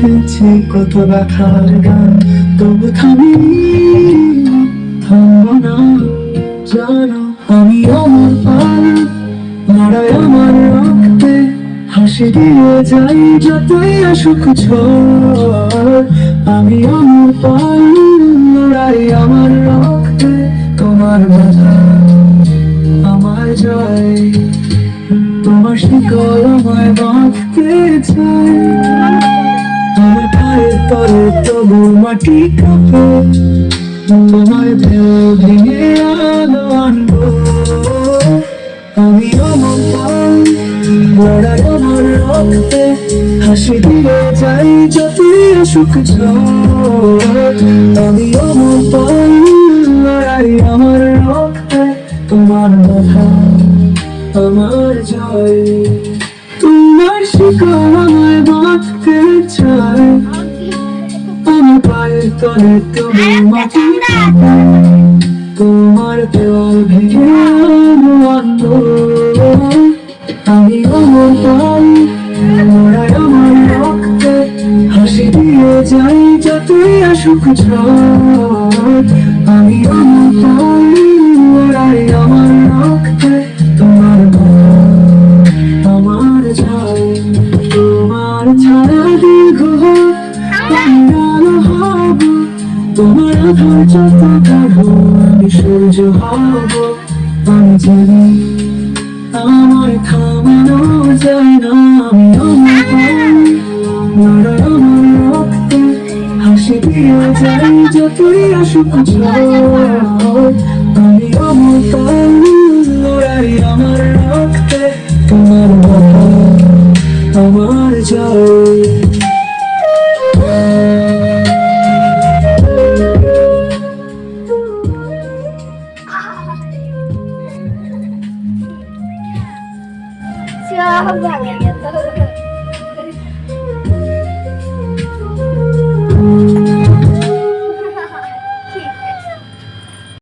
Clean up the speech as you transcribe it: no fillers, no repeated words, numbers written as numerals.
লিখেছি কত ব্যথার গান, তবু থামবো না। জানো আমি আমার পাল লড়াই আমার রক্তে, হাসি দিয়ে যাই যতই আসুক ঝড়। আমি আমার পাল লড়াই আমার রক্তে, তোমার ব্যথা আমার জয়, তোমার শিকল আমায় বাঁধতে চায়। আমার পায়ের তলে তবু মাটি কাঁপে, তোমার দেহ ভেঙে আলো আনবো। আমি আমার পাল লড়াই আমার রক্তে, হাসি দিয়ে যাই যতই আসুক ঝড়। আমি আমার পাল লড়াই আমার রক্তে, তোমার ব্যথা আমার জয়, তোমার শিকল আমায় বাঁধতে চায়। আমার পায়ের তলে তবু মাটি কাঁপে, তোমার দেওয়াল ভেঙে আলো আনবো। আমি আমার পাল লড়াই আমার রক্তে, হাসি দিয়ে যাই যতই আসুক ঝড়। আমি আমার পাল লড়াই আমার রক্তে, তোমার আমার জয়। তোমার ছায়া দীর্ঘ আমি আলো হব, তোমার আধার যত গাঢ় আমি সূর্য হব। আমি জানি আমায় থামানো যায় না, আমি আমার পাল লড়াই আমার রক্তে, হাসি দিয়ে যাই যতই আসুক ঝড়। আমি আমার পাল লড়াই আমার রক্তে, তোমার ব্যথা আমার জয়। Siapa yang itu?